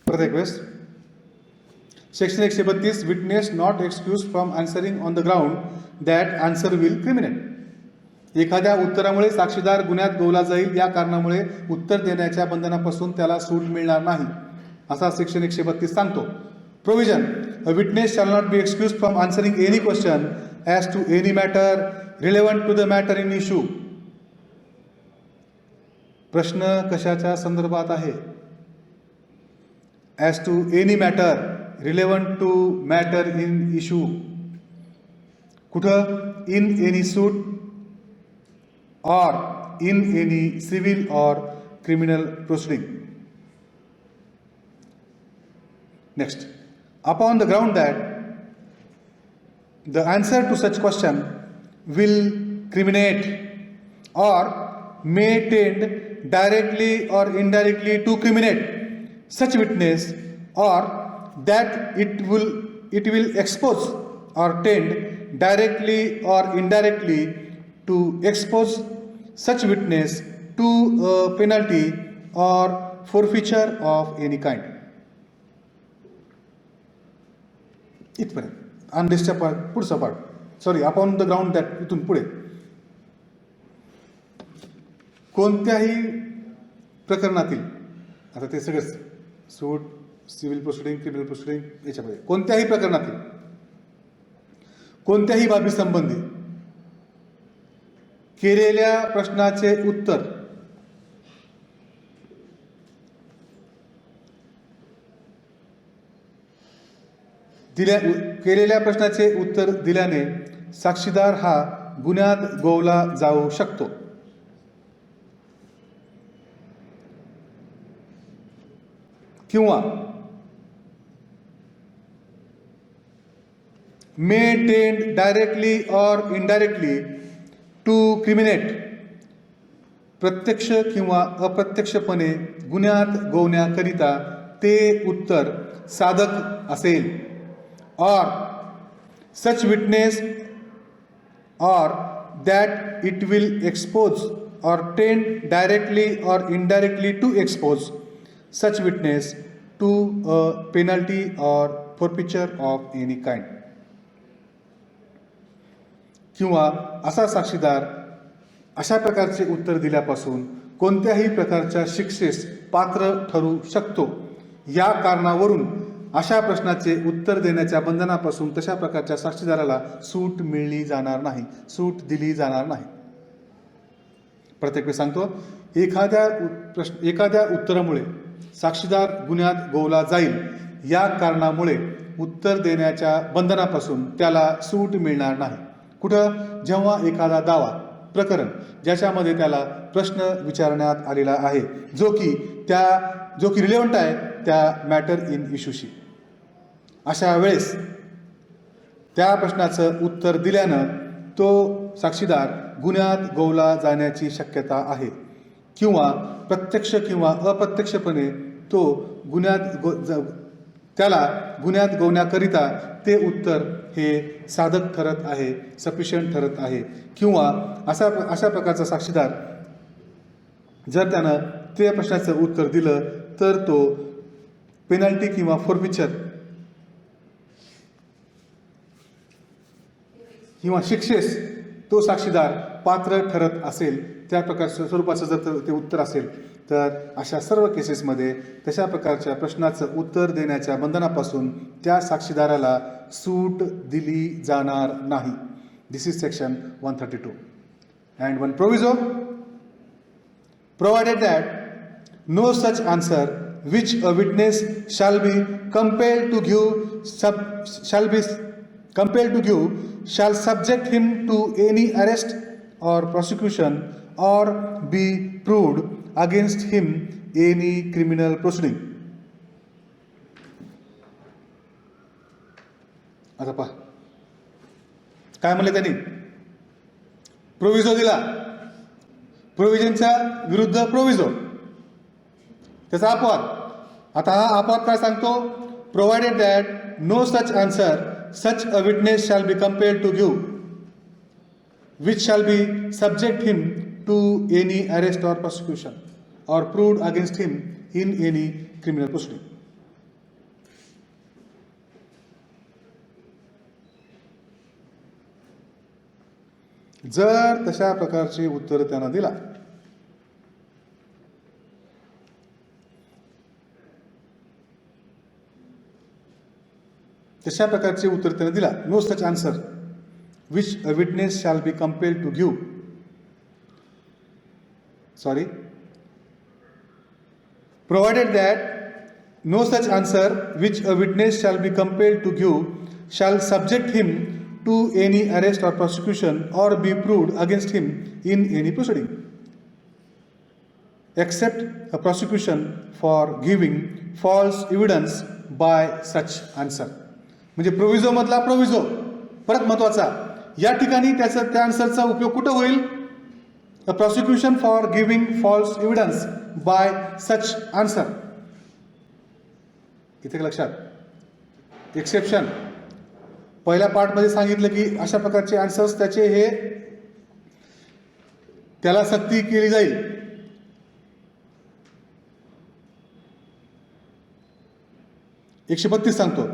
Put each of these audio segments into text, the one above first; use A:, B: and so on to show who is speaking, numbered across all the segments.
A: परत एक वेळेस. Section 132, witness not excuse from answering on the ground that answer will criminate. एखाद्या उत्तरामुळे साक्षीदार गुन्ह्यात गोवला जाईल या कारणामुळे उत्तर देण्याच्या बंधनापासून त्याला सूट मिळणार नाही, असा सेक्शन 132 सांगतो. Provision, a witness shall not be excuse from answering any question as to any matter relevant to the matter in issue. प्रश्न कशाच्या संदर्भात आहे? As to any matter relevant to matter in issue. कुठं? In any suit or in any civil or criminal proceeding. Next, upon the ground that the answer to such question will criminate or may tend directly or indirectly to criminate such witness, or that it will expose or tend directly or indirectly to expose such witness to a penalty or forfeiture of any kind. इथपर्यंत. अनडिसच्या पुढचा part, sorry, upon the ground that, इथून पुढे कोणत्याही प्रकरणातील, आता ते सगळंच सूट, civil proceeding, criminal proceeding, याच्यामध्ये कोणत्याही प्रकरणातील कोणत्याही बाबी संबंधी केलेल्या प्रश्नाचे उत्तर केलेल्या प्रश्नाचे उत्तर दिल्याने साक्षीदार हा गुन्ह्यात गोवला जाऊ शकतो. किंवा मे टेंड डायरेक्टली और इनडायरेक्टली टू क्रिमिनेट, प्रत्यक्ष किंवा अप्रत्यक्षपणे गुन्ह्यात गोवण्याकरिता ते उत्तर साधक असेल. Or such witness or that it will expose or tend directly or indirectly to expose such witness to a penalty or forfeiture of any kind. किंवा असा साक्षीदार अशा प्रकारचे उत्तर दिल्यापासून कोणत्याही प्रकारच्या शिक्षेस पात्र ठरू शकतो. या कारणावरून अशा प्रश्नाचे उत्तर देण्याच्या बंधनापासून तशा प्रकारच्या साक्षीदाराला सूट मिळली जाणार नाही, सूट दिली जाणार नाही. प्रत्येक वेळी सांगतो, एखाद्या उत्तरामुळे साक्षीदार गुन्ह्यात गोवला जाईल या कारणामुळे उत्तर देण्याच्या बंधनापासून त्याला सूट मिळणार नाही. कुठं? जेव्हा एखादा दावा, प्रकरण ज्याच्यामध्ये त्याला प्रश्न विचारण्यात आलेला आहे जो की रिलेव्हंट आहे त्या मॅटर इन इश्यूशी, अशा वेळेस त्या प्रश्नाचं उत्तर दिल्यानं तो साक्षीदार गुन्ह्यात गोवला जाण्याची शक्यता आहे. किंवा प्रत्यक्ष किंवा अप्रत्यक्षपणे तो त्याला गुन्ह्यात गोवण्याकरिता ते उत्तर हे साधक ठरत आहे, सफिशियंट ठरत आहे. किंवा अशा प्रकारचा साक्षीदार जर त्यानं त्या प्रश्नाचं उत्तर दिलं तर तो पेनल्टी किंवा फॉरफिचर किंवा शिक्षेस तो साक्षीदार पात्र ठरत असेल, त्या प्रकारच्या स्वरूपाचं जर ते उत्तर असेल तर अशा सर्व केसेसमध्ये तशा प्रकारच्या प्रश्नाचं उत्तर देण्याच्या बंधनापासून त्या साक्षीदाराला सूट दिली जाणार नाही. This is section 132. And one proviso, provided that no such answer which a witness shall be compelled to give shall subject him to any arrest or prosecution or be proved against him any criminal proceeding. आता पहा काय म्हणले त्यांनी, प्रोव्हिजो दिला, प्रोव्हिजनच्या विरुद्ध प्रोव्हिजो, त्याचा अपवाद. आता हा अपवाद काय सांगतो, provided that no such answer such a witness shall be compelled to give which shall be subject him to any arrest or prosecution or proved against him in any criminal proceeding. जर तशा प्रकारचे उत्तर त्यानं दिला no such answer which a witness shall be compelled to give. Provided that no such answer which a witness shall be compelled to give shall subject him to any arrest or prosecution or be proved against him in any proceeding, except a prosecution for giving false evidence by such answer. म्हणजे प्रोव्हिजो मधला प्रोव्हिजो परत महत्वाचा, या ठिकाणी त्या आन्सरचा उपयोग कुठं होईल? A prosecution for giving false evidence by such answer. इथे लक्षात एक्सेप्शन पहिल्या पार्टमध्ये सांगितलं की अशा प्रकारचे आन्सर्स त्याला सक्ती केली जाईल. एकशे 32 सांगतो.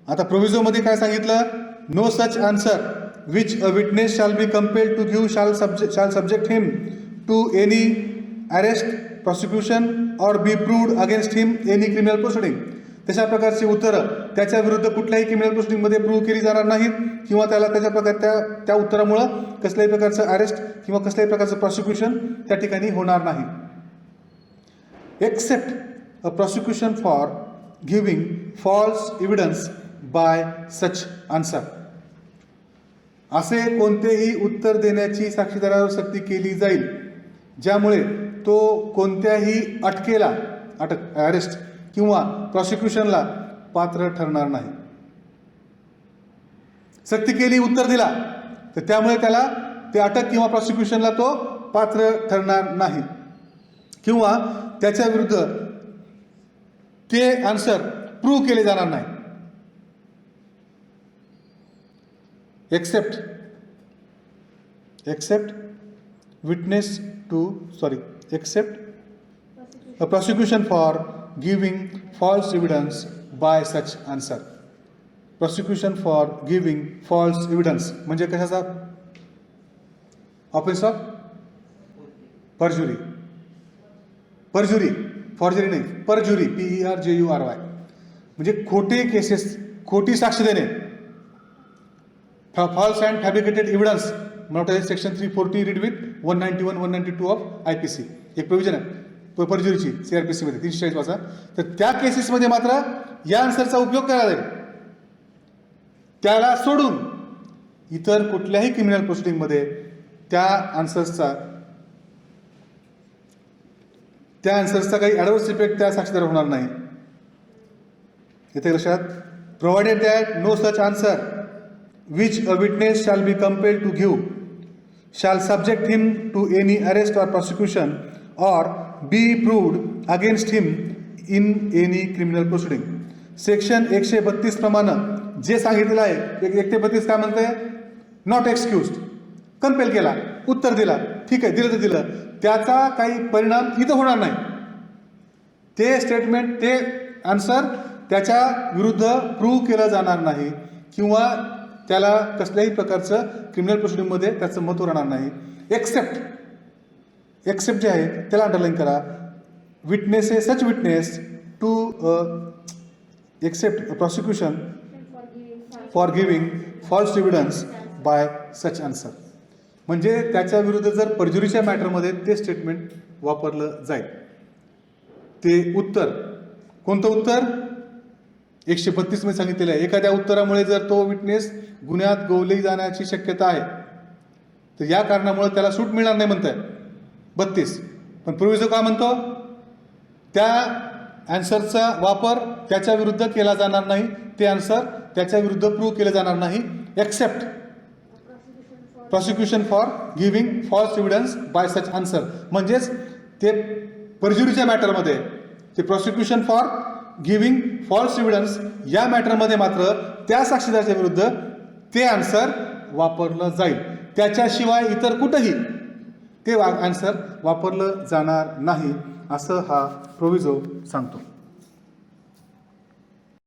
A: आता प्रोव्हिजो मध्ये काय सांगितलं? No such answer which a witness shall be compelled to give shall subject him to any arrest, prosecution or be proved against him any criminal proceeding. तशा प्रकारची उत्तरं त्याच्या विरुद्ध कुठल्याही क्रिमिनल प्रोसिडिंग मध्ये प्रूव्ह केली जाणार नाहीत किंवा त्याला त्या उत्तरामुळं कसल्याही प्रकारचं अरेस्ट किंवा कसल्याही प्रकारचं प्रॉसिक्युशन त्या ठिकाणी होणार नाही. Except a prosecution for giving false evidence by such answer. असे कोणतेही उत्तर देण्याची साक्षीदारावर सक्ती केली जाईल ज्यामुळे तो कोणत्याही अरेस्ट किंवा प्रॉसिक्युशनला पात्र ठरणार नाही. सक्ती केली, उत्तर दिला, तर त्यामुळे त्याला ते अटक किंवा प्रॉसिक्युशनला तो पात्र ठरणार नाही किंवा त्याच्या विरुद्ध ते आन्सर प्रूव्ह केले जाणार नाही. Except a prosecution for giving false evidence by such answer. Prosecution for giving false evidence म्हणजे कशाचा? Offence of परजुरी. फॉर्जरी नाही, परजुरी, PERJURY म्हणजे खोटी साक्ष देणे. फॉल्स अँड फॅब्रिकेटेड एव्हिडन्स म्हणून section 340 read with 191 192 of IPC एक प्रोव्हिजन आहे परजुरीची CRPC मध्ये 340 वाचा. तर त्या केसेसमध्ये मात्र या आन्सरचा उपयोग केला जाईल. त्याला सोडून इतर कुठल्याही क्रिमिनल प्रोसिडिंगमध्ये त्या आन्सर्सचा काही ॲडव्हर्स इफेक्ट त्या साक्षीदार होणार नाही. इथे लक्षात, provided that no such answer which a witness shall be compelled to give shall subject him to any arrest or prosecution or be proved against him in any criminal proceeding. Section 132 प्रमाणे जे सांगितलेलं आहे 132 काय म्हणते? Not excused. Compel केला, उत्तर दिला, ठीक आहे, दिलं तर दिलं, त्याचा काही परिणाम इथं होणार नाही. ते स्टेटमेंट, ते आन्सर त्याच्या विरुद्ध प्रूव्ह केलं जाणार नाही किंवा त्याला कसल्याही प्रकारचं क्रिमिनल प्रोसिडिंगमध्ये त्याचं महत्त्व राहणार नाही. एक्सेप्ट जे आहे त्याला अंडरलाईन करा. Such witness to except prosecution for giving false evidence by such answer. म्हणजे त्याच्या विरुद्ध जर परजुरीच्या मॅटरमध्ये ते स्टेटमेंट वापरलं जाईल. ते उत्तर कोणतं उत्तर? 132 मध्ये सांगितलेलं आहे. एखाद्या उत्तरामुळे जर तो विटनेस गुन्ह्यात गोवली जाण्याची शक्यता आहे तर या कारणामुळे त्याला सूट मिळणार नाही म्हणताय 32. पण प्रोव्हिजो काय म्हणतो? त्या आन्सरचा वापर त्याच्या विरुद्ध केला जाणार नाही, ते आन्सर त्याच्या विरुद्ध प्रूव्ह केले जाणार नाही. Except prosecution for giving false evidence by such answer. म्हणजेच ते परजुरीच्या मॅटरमध्ये ते prosecution for giving false evidence या मॅटरमध्ये मात्र त्या साक्षीदाराच्या विरुद्ध ते आन्सर वापरलं जाईल. त्याच्याशिवाय इतर कुठंही ते आन्सर वापरलं जाणार नाही असं हा प्रोव्हिजो सांगतो.